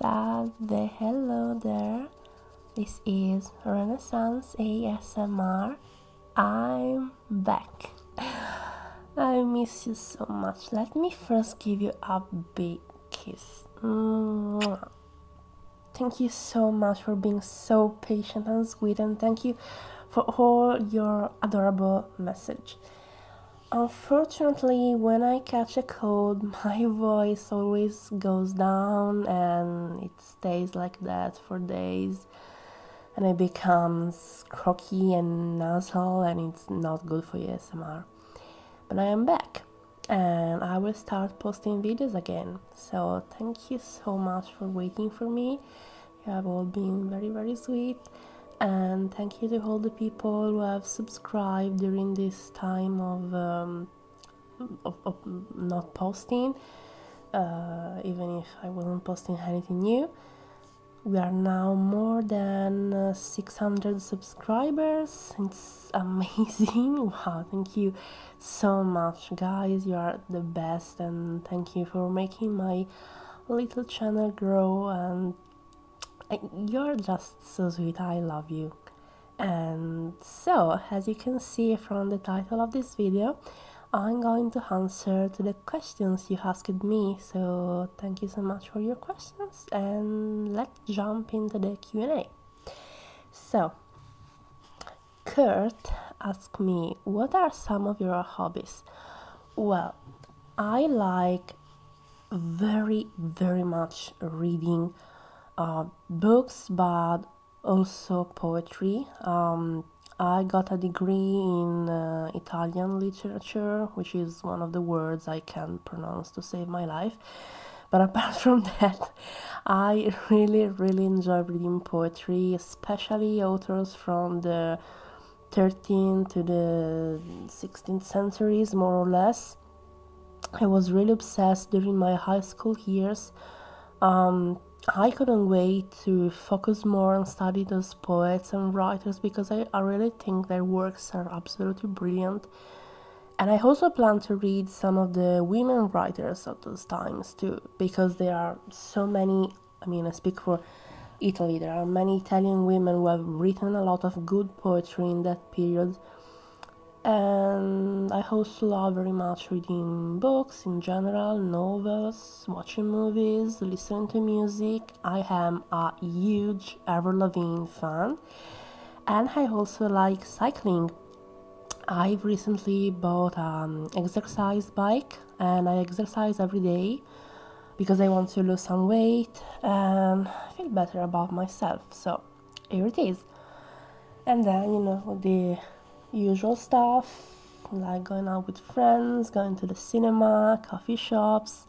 Salve, hello there. This is Renaissance ASMR. I'm back. I miss you so much. Let me first give you a big kiss. Mwah. Thank you so much for being so patient and sweet, and thank you for all your adorable message. Unfortunately, when I catch a cold, my voice always goes down and it stays like that for days, and it becomes croaky and nasal, and it's not good for ASMR. But I am back and I will start posting videos again. So thank you so much for waiting for me. You have all been very sweet. And thank you to all the people who have subscribed during this time of not posting, even if I wasn't posting anything new. We are now more than 600 subscribers. It's amazing. Wow, thank you so much, guys. You are the best, and thank you for making my little channel grow, and you're just so sweet. I love you. And so, as you can see from the title of this video, I'm going to answer to the questions you asked me. So thank you so much for your questions, and let's jump into the Q&A. So Kurt asked me, what are some of your hobbies? Well, I like very much reading books, but also poetry. I got a degree in Italian literature, which is one of the words I can pronounce to save my life. But apart from that, I really enjoy reading poetry, especially authors from the 13th to the 16th centuries, more or less. I was really obsessed during my high school years. I couldn't wait to focus more on study those poets and writers, because I really think their works are absolutely brilliant. And I also plan to read some of the women writers of those times too, because there are so many. I mean, I speak for Italy. There are many Italian women who have written a lot of good poetry in that period. And I also love very much reading books in general, novels, watching movies, listening to music. I am a huge Avril Lavigne fan, and I also like cycling. I've recently bought an exercise bike, and I exercise every day because I want to lose some weight and feel better about myself. So here it is. And then, the usual stuff, like going out with friends, going to the cinema, coffee shops.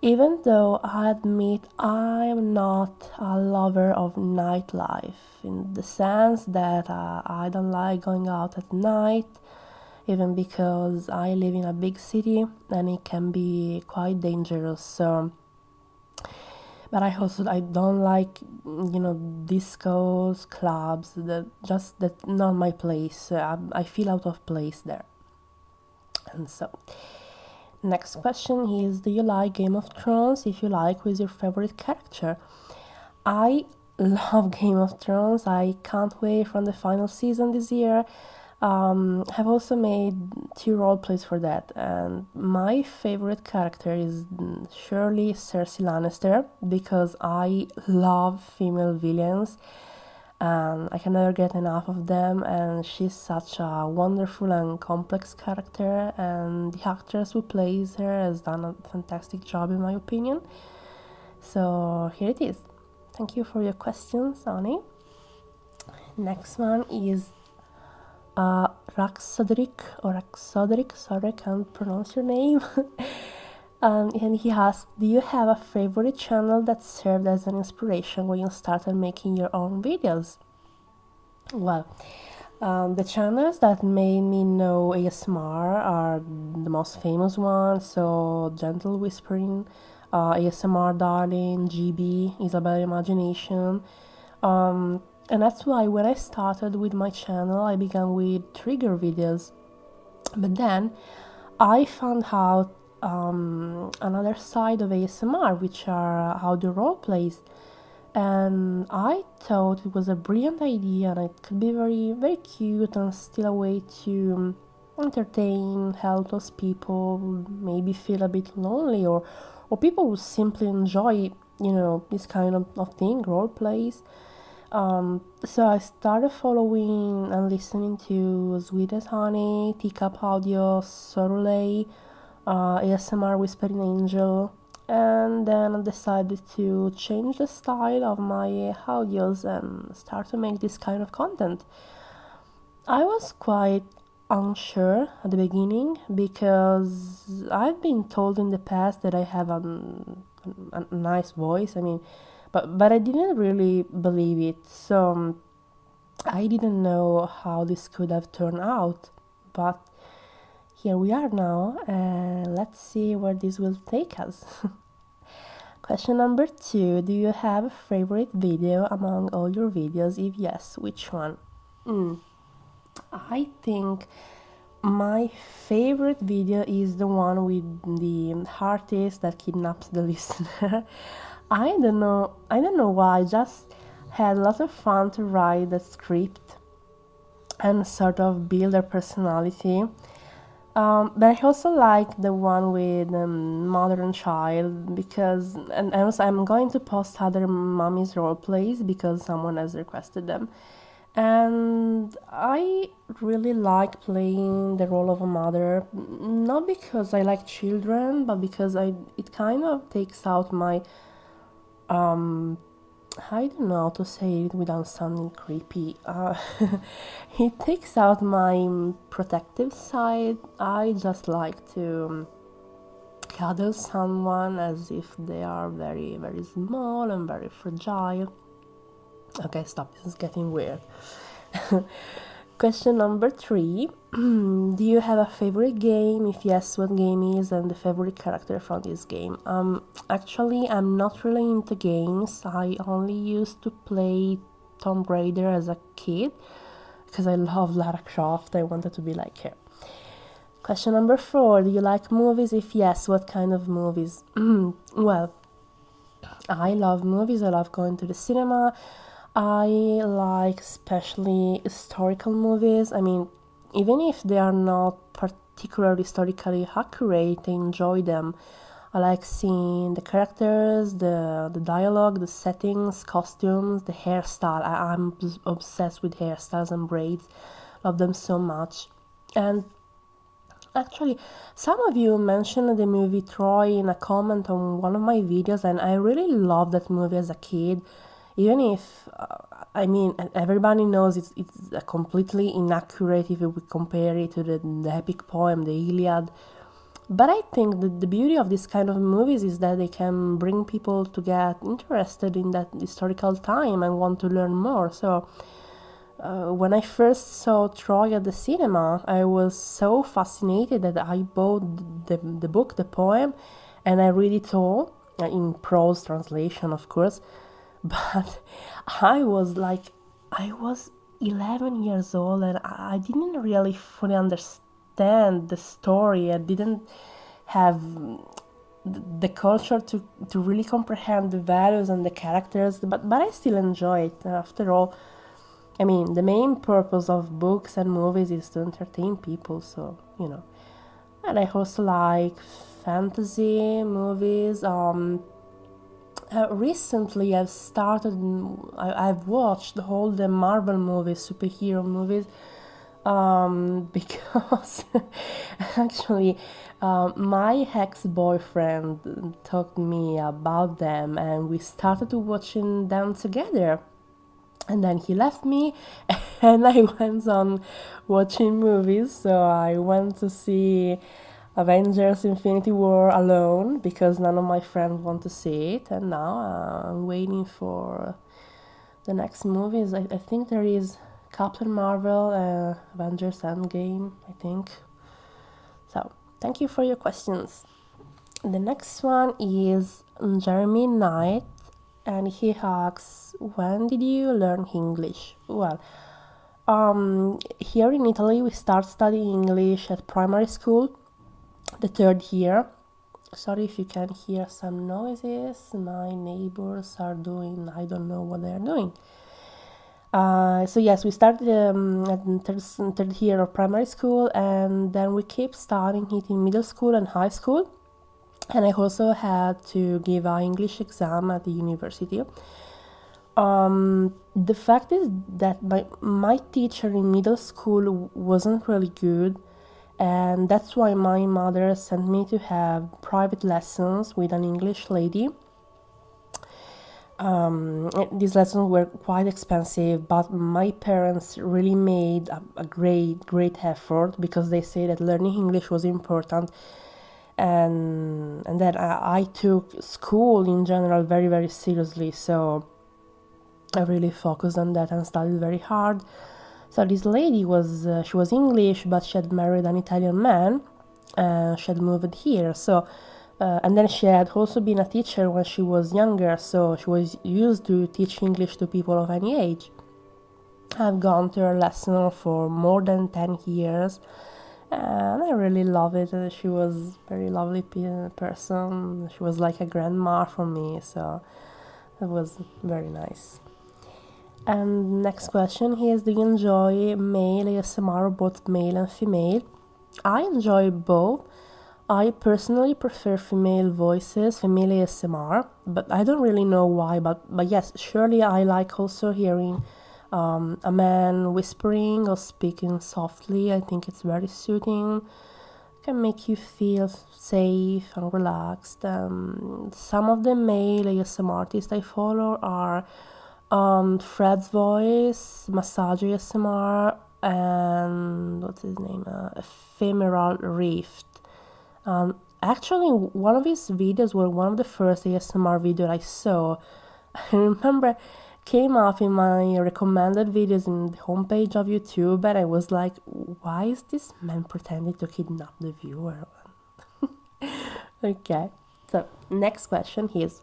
Even though I admit I'm not a lover of nightlife, in the sense that I don't like going out at night, even because I live in a big city and it can be quite dangerous. So, but I don't like, discos, clubs. That's not my place. I feel out of place there. And so, next question is, do you like Game of Thrones? If you like, who is your favorite character? I love Game of Thrones. I can't wait for the final season this year. I've also made 2 roleplays for that, and my favorite character is surely Cersei Lannister, because I love female villains and I can never get enough of them, and she's such a wonderful and complex character, and the actress who plays her has done a fantastic job in my opinion. So here it is. Thank you for your questions, Ani. Next one is Roxodric, sorry, I can't pronounce your name. And he asked, do you have a favorite channel that served as an inspiration when you started making your own videos? Well, the channels that made me know ASMR are the most famous ones, so Gentle Whispering, ASMR Darling, GB, Isabella Imagination. And that's why when I started with my channel, I began with trigger videos. But then I found out another side of ASMR, which are audio role plays. And I thought it was a brilliant idea, and it could be very, very cute and still a way to entertain, help those people maybe feel a bit lonely, or people who simply enjoy, this kind of thing, role plays. So I started following and listening to Sweet as Honey, Teacup Audio, Sorulei, ASMR Whispering Angel, and then I decided to change the style of my audios and start to make this kind of content. I was quite unsure at the beginning because I've been told in the past that I have a nice voice. I mean, but I didn't really believe it. So I didn't know how this could have turned out. But here we are now, and let's see where this will take us. Question number 2. Do you have a favorite video among all your videos? If yes, which one? I think my favorite video is the one with the artist that kidnaps the listener. I don't know why. I just had a lot of fun to write the script and sort of build their personality. But I also like the one with mother and child because, and also I'm going to post other mommy's role plays because someone has requested them. And I really like playing the role of a mother, not because I like children, but because it kind of takes out my I don't know how to say it without sounding creepy. It takes out my protective side. I just like to cuddle someone as if they are very, very small and very fragile. Okay, stop, this is getting weird. Question number 3. Do you have a favorite game? If yes, what game is and the favorite character from this game? Actually, I'm not really into games. I only used to play Tomb Raider as a kid because I love Lara Croft. I wanted to be like her. Question number 4. Do you like movies? If yes, what kind of movies? Well, I love movies. I love going to the cinema. I like especially historical movies. I mean, even if they are not particularly historically accurate, I enjoy them. I like seeing the characters, the dialogue, the settings, costumes, the hairstyle. I'm obsessed with hairstyles and braids. Love them so much. And actually, some of you mentioned the movie Troy in a comment on one of my videos, and I really loved that movie as a kid. Even if, I mean, everybody knows it's completely inaccurate if we compare it to the epic poem, the Iliad. But I think that the beauty of this kind of movies is that they can bring people to get interested in that historical time and want to learn more. So when I first saw Troy at the cinema, I was so fascinated that I bought the book, the poem, and I read it all in prose translation, of course. But I was 11 years old and I didn't really fully understand the story. I didn't have the culture to really comprehend the values and the characters, but I still enjoy it. After all, I mean, the main purpose of books and movies is to entertain people, so, And I also like fantasy movies. Recently, I've watched all the Marvel movies, superhero movies, because actually, my ex-boyfriend talked me about them, and we started to watching them together. And then he left me, and I went on watching movies. So I went to see Avengers Infinity War alone because none of my friends want to see it, and now I'm waiting for the next movies. I think there is Captain Marvel, Avengers Endgame, I think. So, thank you for your questions. The next one is Jeremy Knight, and he asks, when did you learn English? Well, here in Italy we start studying English at primary school, the third year, Sorry if you can hear some noises. My neighbors are doing, I don't know what they are doing. So yes, we started at the third year of primary school, and then we kept studying it in middle school and high school. And I also had to give an English exam at the university. The fact is that my teacher in middle school wasn't really good, and that's why my mother sent me to have private lessons with an English lady. These lessons were quite expensive, but my parents really made a great effort because they say that learning English was important, and that I took school in general very seriously. So I really focused on that and studied very hard. So this lady was she was English, but she had married an Italian man, and she had moved here. So and then she had also been a teacher when she was younger, so she was used to teach English to people of any age. I've gone to her lesson for more than 10 years, and I really love it. She was a very lovely person. She was like a grandma for me, so it was very nice. And next question here is, do you enjoy male ASMR or both male and female? I enjoy both. I personally prefer female voices, female ASMR, but I don't really know why. But yes, surely I like also hearing a man whispering or speaking softly. I think it's very soothing. It can make you feel safe and relaxed. Some of the male ASMR artists I follow are Fred's Voice, Massage ASMR, and what's his name? Ephemeral Rift. Actually, one of his videos were one of the first ASMR videos I saw. I remember came up in my recommended videos in the homepage of YouTube, and I was like, why is this man pretending to kidnap the viewer? Okay, so next question is,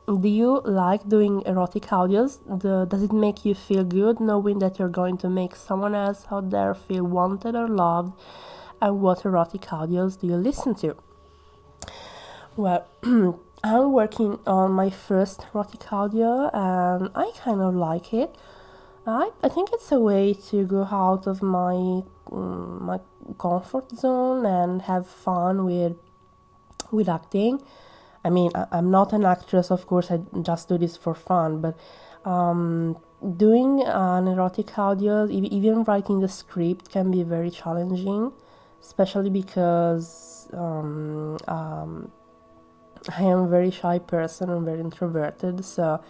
do you like doing erotic audios? Does it make you feel good knowing that you're going to make someone else out there feel wanted or loved? And what erotic audios do you listen to? Well, I'm working on my first erotic audio, and I kind of like it. I think it's a way to go out of my comfort zone and have fun with acting. I mean, I'm not an actress, of course. I just do this for fun. But doing an erotic audio, even writing the script, can be very challenging, especially because I am a very shy person and very introverted. So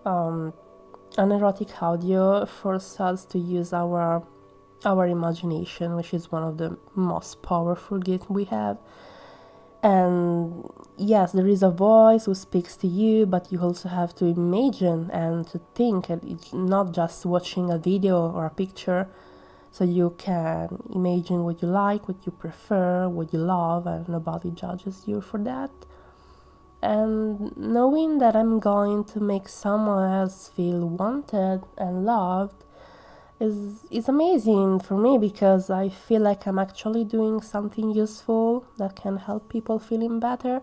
an erotic audio forces us to use our imagination, which is one of the most powerful gifts we have. And yes, there is a voice who speaks to you, but you also have to imagine and to think, and it's not just watching a video or a picture. So you can imagine what you like, what you prefer, what you love, and nobody judges you for that. And knowing that I'm going to make someone else feel wanted and loved is amazing for me, because I feel like I'm actually doing something useful that can help people feeling better.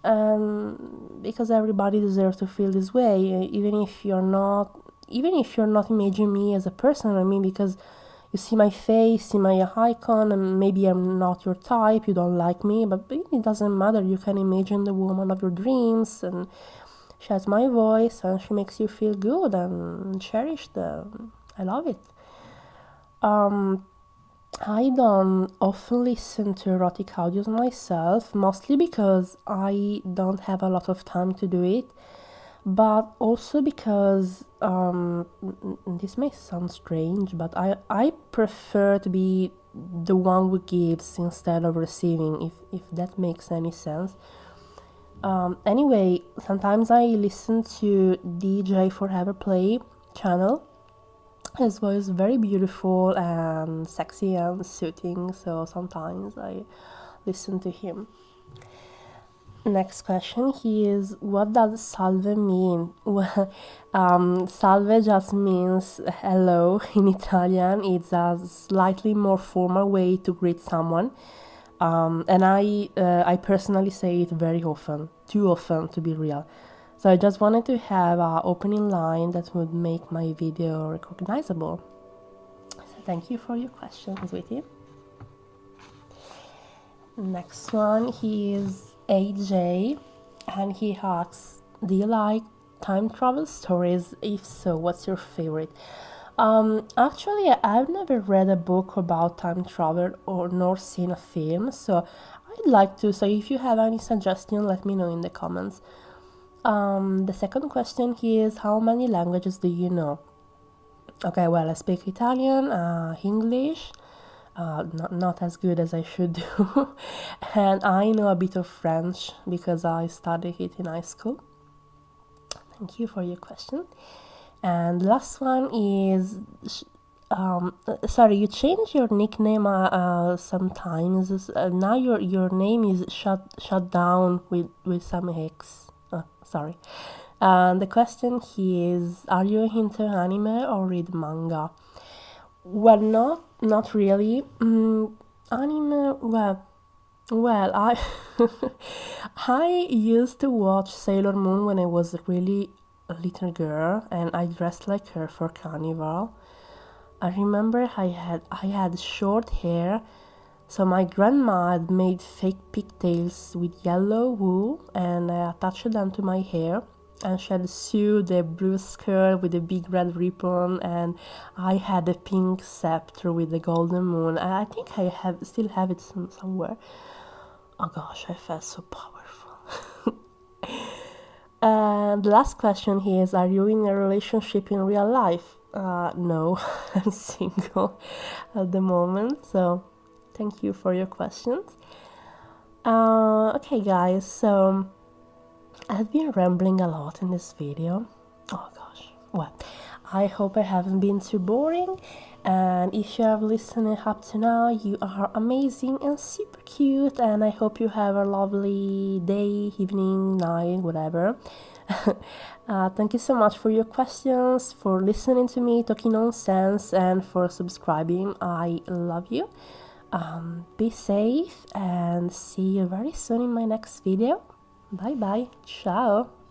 And because everybody deserves to feel this way, even if you're not imagining me as a person. I mean, because you see my face, see my icon, and maybe I'm not your type, you don't like me, but it doesn't matter. You can imagine the woman of your dreams, and she has my voice, and she makes you feel good and cherished. I love it. I don't often listen to erotic audios myself, mostly because I don't have a lot of time to do it, but also because this may sound strange, but I prefer to be the one who gives instead of receiving, if that makes any sense. Anyway, sometimes I listen to DJ Forever Play channel. His voice is very beautiful and sexy and soothing, so sometimes I listen to him. Next question is, what does salve mean? Well, salve just means hello in Italian. It's a slightly more formal way to greet someone. And I personally say it very often, too often to be real. So I just wanted to have an opening line that would make my video recognizable. So thank you for your questions, sweetie. Next one, he is AJ, and he asks, do you like time travel stories? If so, what's your favorite? Actually, I've never read a book about time travel or nor seen a film, so I'd like to. So if you have any suggestion, let me know in the comments. The second question here is, how many languages do you know? Okay, well, I speak Italian, English, not as good as I should do, and I know a bit of French because I studied it in high school. Thank you for your question. And the last one is, sorry, you changed your nickname sometimes. Now your name is shut down with some X. Sorry. The question here is, are you into anime or read manga? Well, not really. Anime. Well, I I used to watch Sailor Moon when I was really a little girl, and I dressed like her for carnival. I remember I had short hair, so my grandma had made fake pigtails with yellow wool, and I attached them to my hair. And she had sewed a blue skirt with a big red ribbon, and I had a pink scepter with the golden moon. And I think I still have it somewhere. Oh gosh, I felt so powerful. And the last question here is, are you in a relationship in real life? No, I'm single at the moment, so thank you for your questions. Okay guys, so I've been rambling a lot in this video. Oh gosh, well, I hope I haven't been too boring, and if you have listened up to now, you are amazing and super cute, and I hope you have a lovely day, evening, night, whatever. Thank you so much for your questions, for listening to me talking nonsense, and for subscribing. I love you. Be safe, and see you very soon in my next video. Bye bye. Ciao.